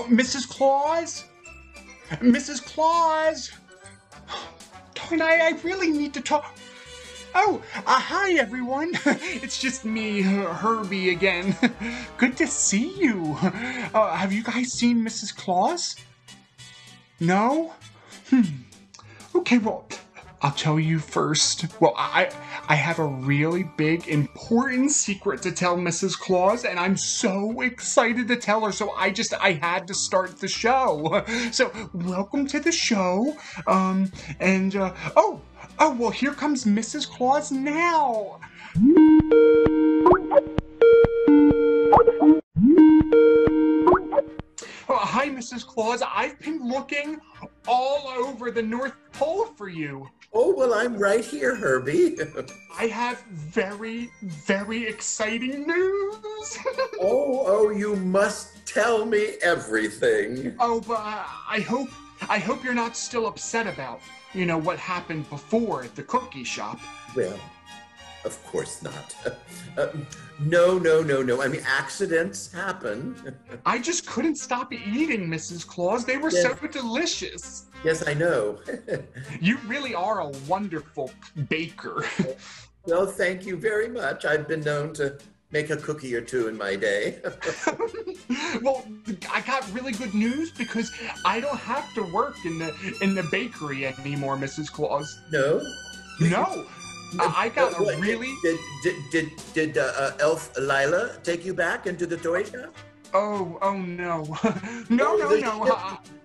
Mrs. Claus? Mrs. Claus? Darn, I really need to talk. Oh, hi everyone. It's just me, Herbie again. Good to see you. Have you guys seen Mrs. Claus? No? Okay, well, I'll tell you first. Well, I have a really big, important secret to tell Mrs. Claus, and I'm so excited to tell her, so I had to start the show. So, welcome to the show. Oh, well, here comes Mrs. Claus now. Oh, hi, Mrs. Claus. I've been looking all over the North Pole for you. Oh, well, I'm right here, Herbie. I have very, very exciting news. Oh, you must tell me everything. Oh, but I hope you're not still upset about, what happened before at the cookie shop. Well, of course not. No. I mean, accidents happen. I just couldn't stop eating, Mrs. Claus. They were so delicious. Yes, I know. You really are a wonderful baker. Well, thank you very much. I've been known to make a cookie or two in my day. Well, I got really good news because I don't have to work in the bakery anymore, Mrs. Claus. No? No. I got a really... Did Elf Lila take you back into the toy shop? Oh, no. No.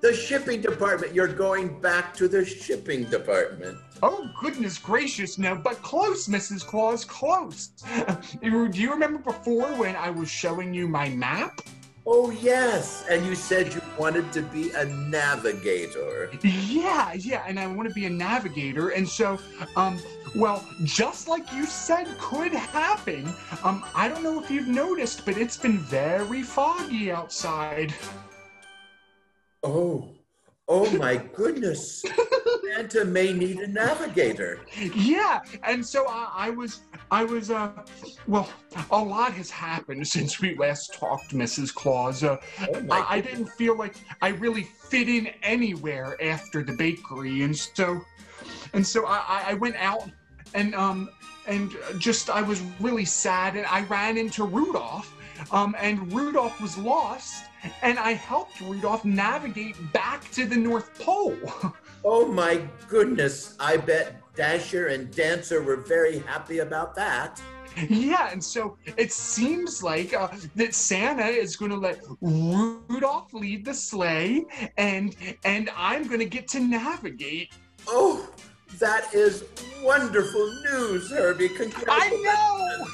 The shipping department. You're going back to the shipping department. Oh, goodness gracious, no, but close, Mrs. Claus, close. Do you remember before when I was showing you my map? Oh, yes, and you said you wanted to be a navigator. Yeah, and I want to be a navigator, and so, well, just like you said could happen, I don't know if you've noticed, but it's been very foggy outside. Oh my goodness. Santa may need a navigator. Yeah, and so well, a lot has happened since we last talked, Mrs. Claus. I didn't feel like I really fit in anywhere after the bakery, and so I went out and I was really sad, and I ran into Rudolph, and Rudolph was lost, and I helped Rudolph navigate back to the North Pole. Oh my goodness, I bet Dasher and Dancer were very happy about that. Yeah, and so it seems like that Santa is going to let Rudolph lead the sleigh, and I'm going to get to navigate. Oh, that is wonderful news, Herbie. Congratulations. I know!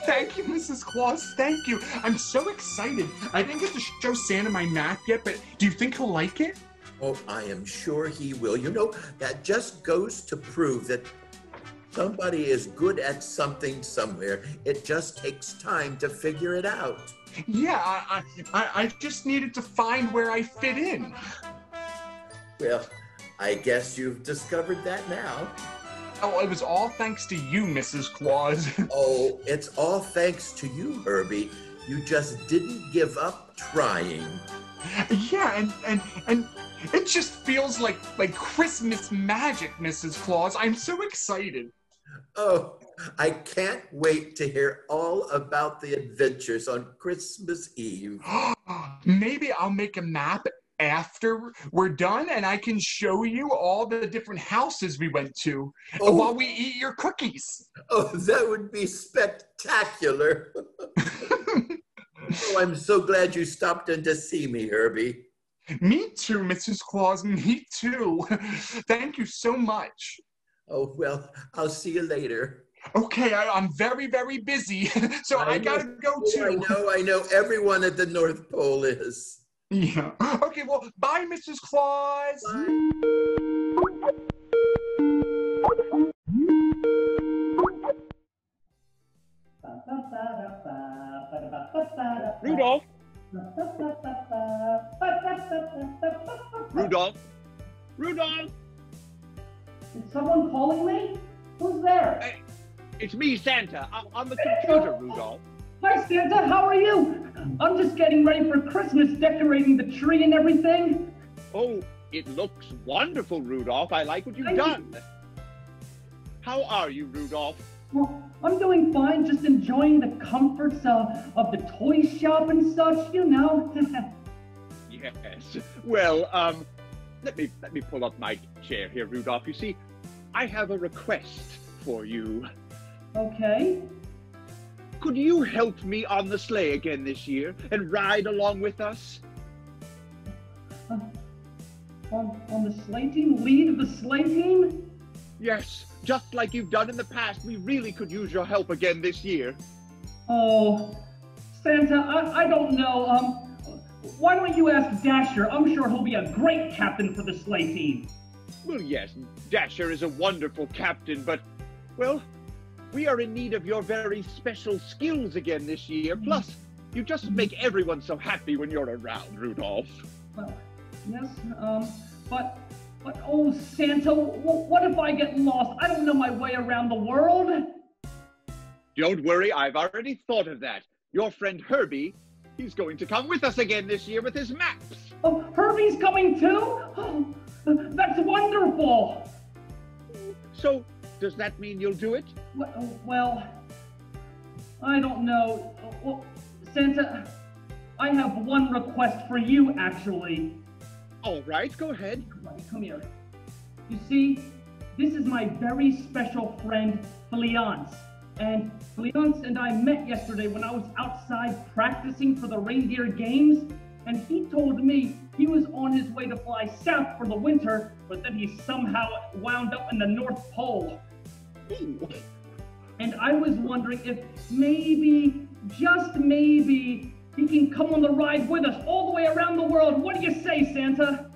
Thank you, Mrs. Claus. Thank you. I'm so excited. I didn't get to show Santa my map yet, but do you think he'll like it? Oh, I am sure he will. You know, that just goes to prove that somebody is good at something somewhere. It just takes time to figure it out. Yeah, I just needed to find where I fit in. Well, I guess you've discovered that now. Oh, it was all thanks to you, Mrs. Claus. Oh, it's all thanks to you, Herbie. You just didn't give up trying. Yeah, and it just feels like Christmas magic, Mrs. Claus. I'm so excited. Oh, I can't wait to hear all about the adventures on Christmas Eve. Maybe I'll make a map after we're done, and I can show you all the different houses we went to while we eat your cookies. Oh, that would be spectacular. Oh, I'm so glad you stopped in to see me, Herbie. Me too, Mrs. Claus, me too. Thank you so much. Oh, well, I'll see you later. Okay, I'm very, very busy, so I gotta go too. I know. Everyone at the North Pole is. Yeah. Okay, well, bye, Mrs. Claus. Bye. Rudolph? Rudolph? Rudolph? Is someone calling me? Who's there? Hey, it's me, Santa. I'm on the computer, Rudolph. Hi, Santa. How are you? I'm just getting ready for Christmas, decorating the tree and everything. Oh, it looks wonderful, Rudolph. I like what you've done. How are you, Rudolph? Well, I'm doing fine, just enjoying the comforts of the toy shop and such, you know. Yes. Well, let me pull up my chair here, Rudolph. You see, I have a request for you. Okay. Could you help me on the sleigh again this year and ride along with us? On the sleigh team? Lead the sleigh team? Yes, just like you've done in the past. We really could use your help again this year. Oh, Santa, I don't know. Why don't you ask Dasher? I'm sure he'll be a great captain for the sleigh team. Well, yes, Dasher is a wonderful captain, but, well, we are in need of your very special skills again this year. Plus, you just make everyone so happy when you're around, Rudolph. Well, yes, but oh, Santa, what if I get lost? I don't know my way around the world. Don't worry, I've already thought of that. Your friend Herbie, he's going to come with us again this year with his maps. Oh, Herbie's coming too? Oh, that's wonderful. So, does that mean you'll do it? Well, I don't know. Well, Santa, I have one request for you, actually. All right, go ahead. Come here. You see, this is my very special friend, Fleance. And Fleance and I met yesterday when I was outside practicing for the reindeer games. And he told me he was on his way to fly south for the winter, but then he somehow wound up in the North Pole. Ooh. And I was wondering if maybe, just maybe, he can come on the ride with us all the way around the world. What do you say, Santa?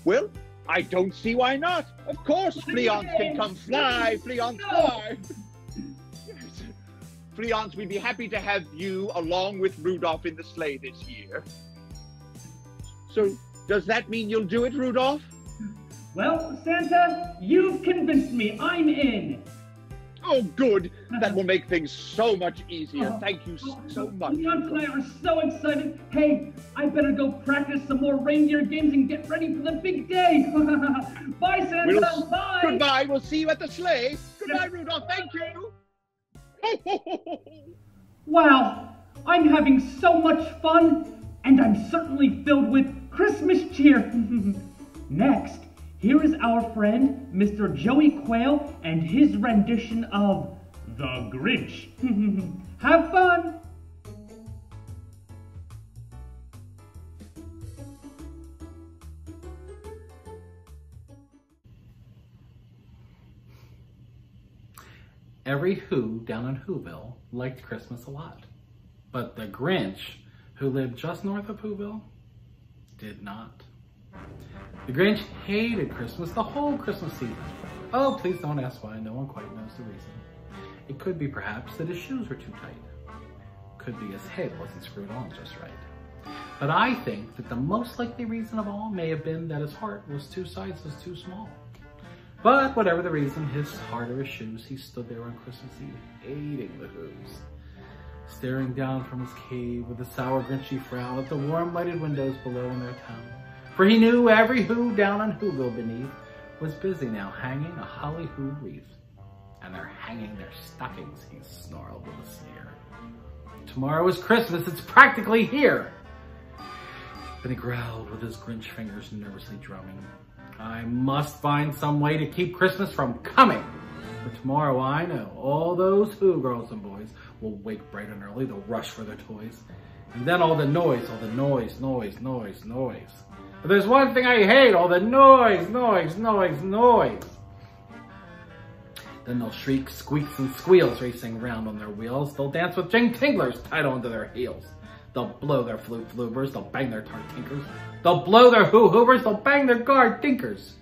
Well, I don't see why not. Of course, Fleance can come fly. Fleance, fly. Yes. Fleance, we'd be happy to have you along with Rudolph in the sleigh this year. So, does that mean you'll do it, Rudolph? Well, Santa, you've convinced me. I'm in. Oh, good. That will make things so much easier. Thank you so much. Fleance and I are so excited. Hey, I better go practice some more reindeer games and get ready for the big day. Bye, Santa. Bye. Goodbye. We'll see you at the sleigh. Goodbye, Rudolph. Thank you. Wow, I'm having so much fun, and I'm certainly filled with Christmas cheer. Next, here is our friend, Mr. Joey Quail, and his rendition of The Grinch. Have fun! Every Who down in Whoville liked Christmas a lot. But the Grinch, who lived just north of Whoville, did not. The Grinch hated Christmas the whole Christmas season. Oh, please don't ask why. No one quite knows the reason. It could be perhaps that his shoes were too tight. Could be his head wasn't screwed on just right. But I think that the most likely reason of all may have been that his heart was 2 sizes too small. But whatever the reason, his heart or his shoes, he stood there on Christmas Eve, hating the Whos, staring down from his cave with a sour, grinchy frown at the warm, lighted windows below in their town. For he knew every Who down in Whoville beneath was busy now hanging a holly Who wreath. And they're hanging their stockings, he snarled with a sneer. Tomorrow is Christmas, it's practically here. Then he growled with his Grinch fingers nervously drumming. I must find some way to keep Christmas from coming. For tomorrow I know all those Who girls and boys will wake bright and early, they'll rush for their toys. And then all the noise. But there's one thing I hate, all the noise. Then they'll shriek, squeaks, and squeals racing round on their wheels. They'll dance with jing tinglers tied onto their heels. They'll blow their flute flubers, they'll bang their tart tinkers. They'll blow their Who hoovers, they'll bang their guard dinkers.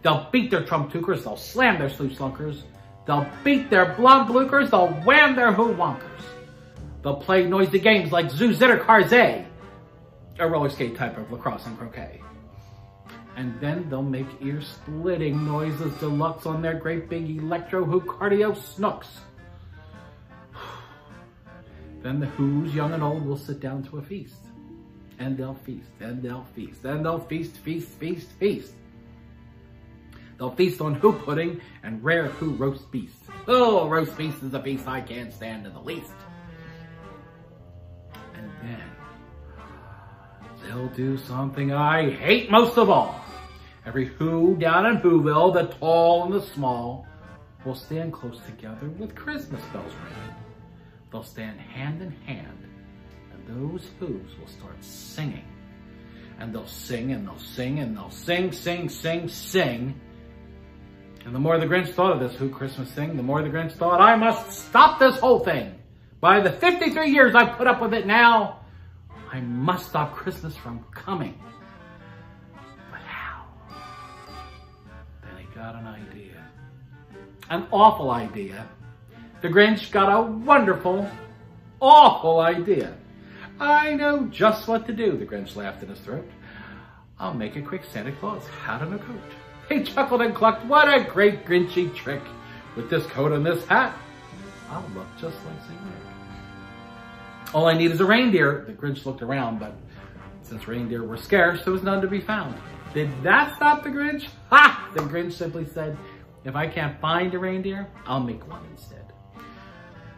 They'll beat their trump tookers, they'll slam their sleuth slunkers. They'll beat their blonde blukers, they'll wham their Who wonkers. They'll play noisy games like Zoo Zitter Karzay, a roller skate type of lacrosse and croquet. And then they'll make ear-splitting noises deluxe on their great big electro Who cardio snooks. Then the Who's, young and old, will sit down to a feast. And they'll feast, and they'll feast, and they'll feast, feast, feast, feast. They'll feast on Who pudding and rare Who roast beast. Oh, roast beast is a feast I can't stand in the least. And then they'll do something I hate most of all. Every Who down in Whoville, the tall and the small, will stand close together with Christmas bells ringing. They'll stand hand in hand, and those Who's will start singing. And they'll sing, and they'll sing, and they'll sing, sing, sing, sing. And the more the Grinch thought of this Who Christmas thing, the more the Grinch thought, I must stop this whole thing. By the 53 years I've put up with it now, I must stop Christmas from coming. But how? Then he got an idea. An awful idea. The Grinch got a wonderful, awful idea. I know just what to do, the Grinch laughed in his throat. I'll make a quick Santa Claus hat and a coat. He chuckled and clucked, what a great Grinchy trick. With this coat and this hat, I'll look just like St. Nick. All I need is a reindeer. The Grinch looked around, but since reindeer were scarce, there was none to be found. Did that stop the Grinch? Ha! The Grinch simply said, if I can't find a reindeer, I'll make one instead.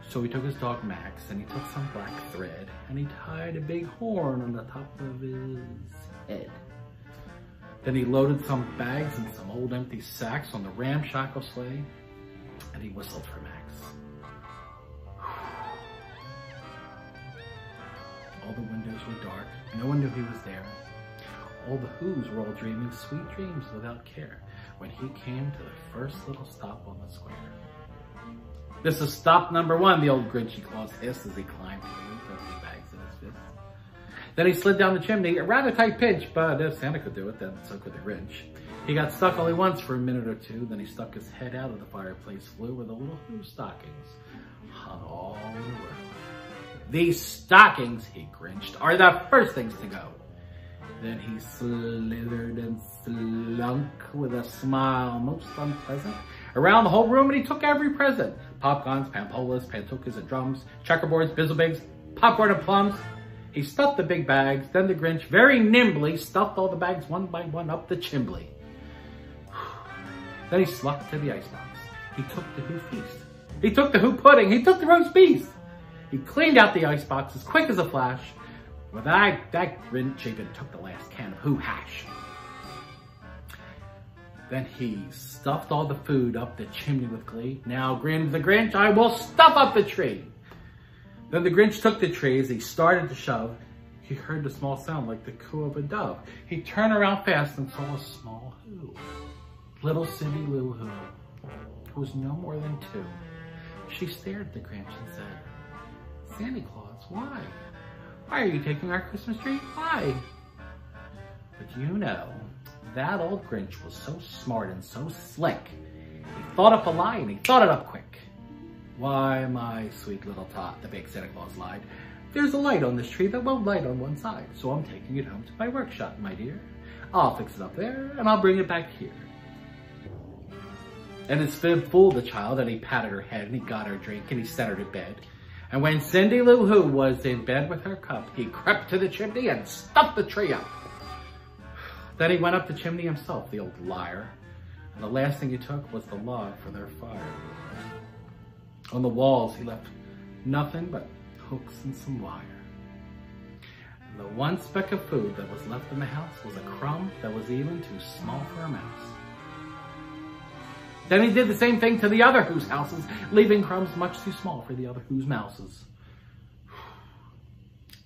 So he took his dog Max, and he took some black thread, and he tied a big horn on the top of his head. Then he loaded some bags and some old empty sacks on the ramshackle sleigh, and he whistled for Max. All the windows were dark. No one knew he was there. All the Who's were all dreaming sweet dreams without care when he came to the first little stop on the square. This is stop number 1, the old Grinchy Claus hissed as he climbed to the roof with the bags in his fist. Then he slid down the chimney, a rather tight pinch, but if Santa could do it, then so could the Grinch. He got stuck only once for a minute or two, then he stuck his head out of the fireplace flue where the little Who stockings hung all in a row. These stockings, he grinched, are the first things to go. Then he slithered and slunk with a smile most unpleasant around the whole room, and he took every present. Popguns, pampolas, pantookas, and drums, checkerboards, bizzlebigs, popcorn and plums. He stuffed the big bags, then the Grinch very nimbly stuffed all the bags one by one up the chimbley. Then he slucked to the icebox. He took the Who feast. He took the Who pudding. He took the roast beef. He cleaned out the icebox as quick as a flash. Well, that Grinch even took the last can of Who hash. Then he stuffed all the food up the chimney with glee. Now, grinned the Grinch, I will stuff up the tree. Then the Grinch took the tree as he started to shove. He heard the small sound like the coo of a dove. He turned around fast and saw a small Who. Little Cindy Lou Who, who was no more than 2. She stared at the Grinch and said, Santa Claus, why? Why are you taking our Christmas tree? Why? But you know, that old Grinch was so smart and so slick. He thought up a lie and he thought it up quick. Why, my sweet little tot, the big Santa Claus lied. There's a light on this tree that won't light on one side, so I'm taking it home to my workshop, my dear. I'll fix it up there and I'll bring it back here. And his fib fooled the child, and he patted her head and he got her a drink and he set her to bed. And when Cindy Lou Who was in bed with her cup, he crept to the chimney and stuffed the tree up. Then he went up the chimney himself, the old liar. And the last thing he took was the log for their fire. On the walls, he left nothing but hooks and some wire. And the one speck of food that was left in the house was a crumb that was even too small for a mouse. Then he did the same thing to the other Who's houses, leaving crumbs much too small for the other Who's mouses.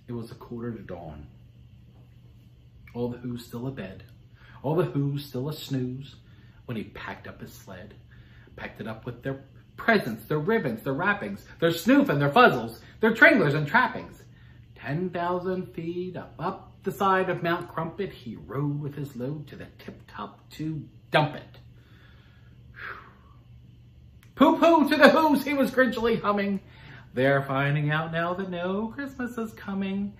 It was 1:45. All the Who's still abed, all the Who's still a snooze, when he packed up his sled, packed it up with their presents, their ribbons, their wrappings, their snoof and their fuzzles, their tringlers and trappings. 10,000 feet up the side of Mount Crumpet, he rode with his load to the tip-top to dump it. Pooh-pooh to the Who's, he was grinchily humming. They're finding out now that no Christmas is coming.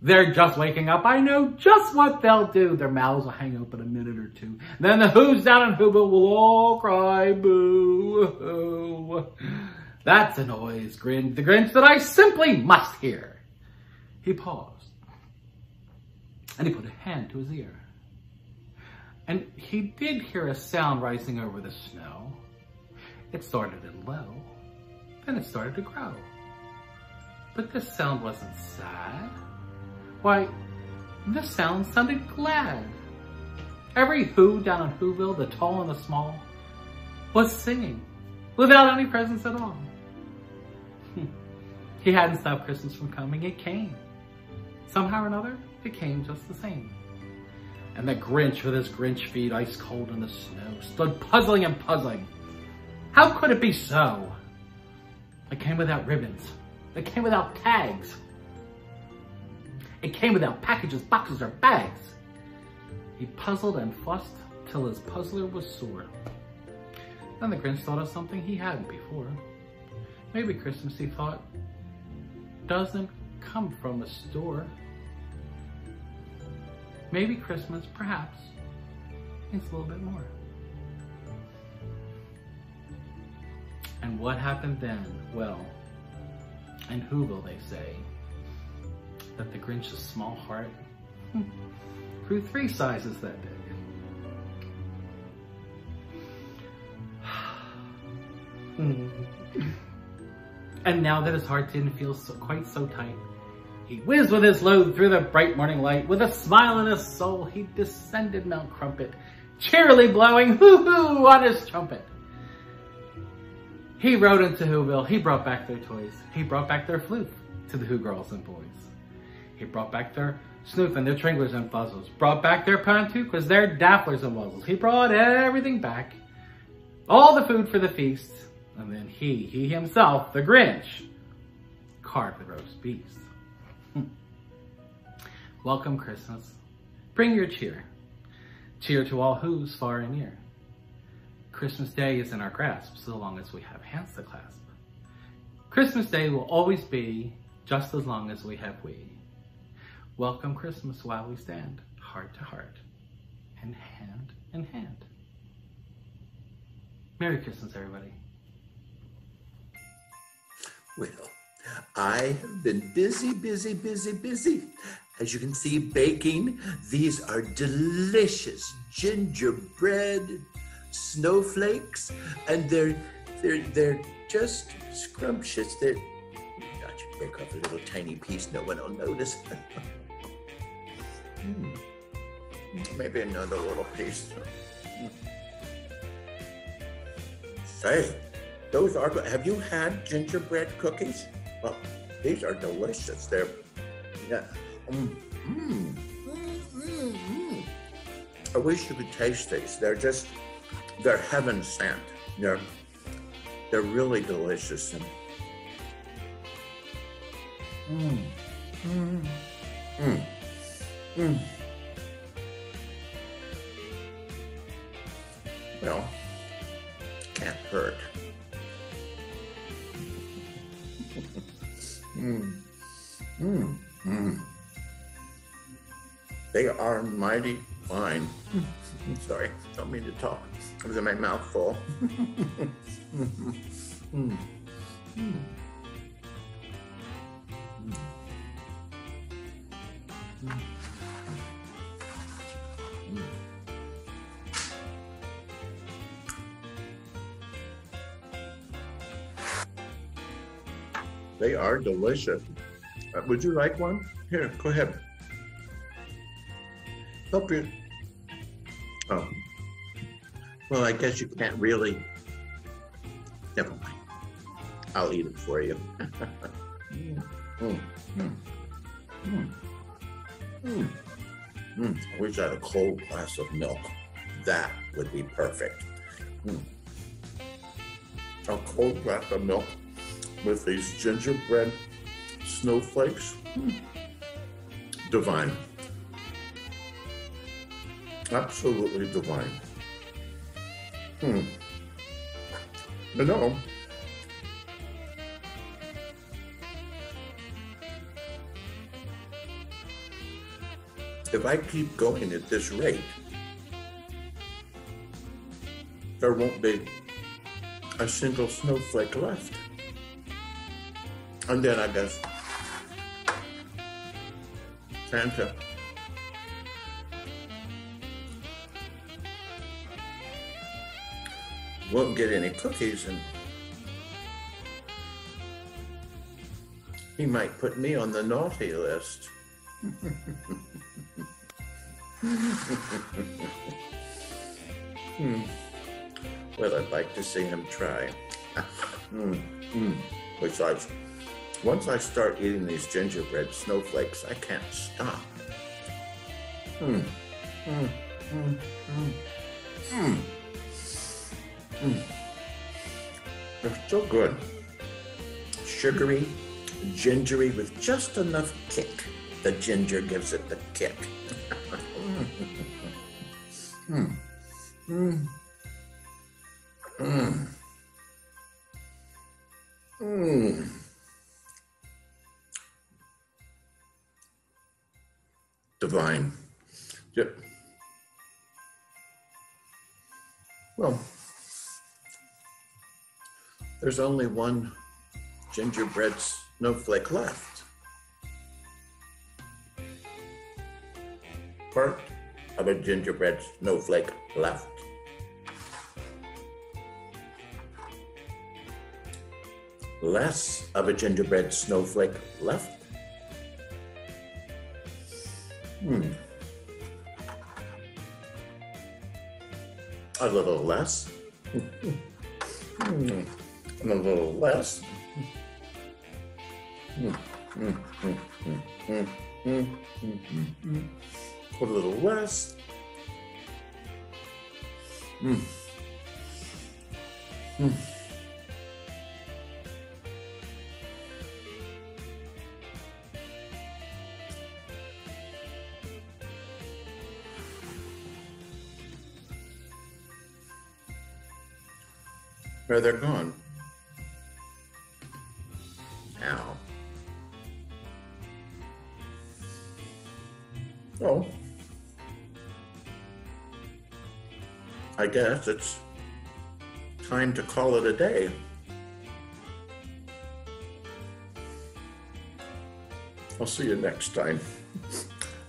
They're just waking up. I know just what they'll do. Their mouths will hang open a minute or two. Then the Who's down in Whoville will all cry boo-hoo. That's a noise, grinned the Grinch, that I simply must hear. He paused, and he put a hand to his ear. And he did hear a sound rising over the snow. It started in low, then it started to grow. But this sound wasn't sad. Why, this sound sounded glad. Every Who down in Whoville, the tall and the small, was singing without any presents at all. He hadn't stopped Christmas from coming, it came. Somehow or another, it came just the same. And the Grinch, with his Grinch feet ice cold in the snow, stood puzzling and puzzling. How could it be so? It came without ribbons. It came without tags. It came without packages, boxes, or bags. He puzzled and fussed till his puzzler was sore. Then the Grinch thought of something he hadn't before. Maybe Christmas, he thought, doesn't come from a store. Maybe Christmas, perhaps, needs a little bit more. And what happened then? Well, in Whoville they say that the Grinch's small heart grew 3 sizes that big. And now that his heart didn't feel quite so tight, he whizzed with his load through the bright morning light. With a smile in his soul, he descended Mount Crumpet, cheerily blowing hoo-hoo on his trumpet. He rode into Whoville. He brought back their toys. He brought back their flute to the Who girls and boys. He brought back their Snoof and their Tringlers and Fuzzles. Brought back their Pantukas, their Dafflers and Wuzzles. He brought everything back. All the food for the feast. And then he himself, the Grinch, carved the roast beast. Welcome Christmas. Bring your cheer. Cheer to all Who's far and near. Christmas Day is in our grasp so long as we have hands to clasp. Christmas Day will always be just as long as we have we. Welcome Christmas while we stand heart to heart and hand in hand. Merry Christmas, everybody. Well, I have been busy. As you can see, baking. These are delicious gingerbread snowflakes, and they're just scrumptious. I should break off a little tiny piece. No one will notice. Maybe another little piece. Say, those are good. Have you had gingerbread cookies? Well, these are delicious. They're, yeah. I wish you could taste these. They're heaven sent. They're really delicious. Well, can't hurt. They are mighty fine. I'm sorry, don't mean to talk. I was in my mouth full. They are delicious. Would you like one? Here, go ahead. Help you. Oh. Well, I guess you can't really. Never mind. I'll eat it for you. I wish I had a cold glass of milk. That would be perfect. A cold glass of milk with these gingerbread snowflakes. Divine. Absolutely divine. You know, if I keep going at this rate, there won't be a single snowflake left. And then I guess Santa won't get any cookies, and he might put me on the naughty list. Well, I'd like to see him try. Besides, once I start eating these gingerbread snowflakes, I can't stop. They're so good. Sugary, gingery with just enough kick. The ginger gives it the kick. Divine. Yep. Well, there's only one gingerbread snowflake left. Part of a gingerbread snowflake left. Less of a gingerbread snowflake left. A little less. And a little less. A little less. Where they're gone. Ow. Oh. I guess it's time to call it a day. I'll see you next time.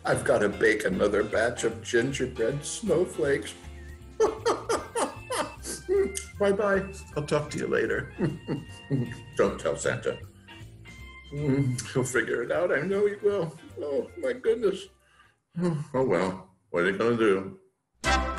I've got to bake another batch of gingerbread snowflakes. Bye-bye. I'll talk to you later. Don't tell Santa. He'll figure it out. I know he will. Oh, my goodness. Oh, well. What are you going to do?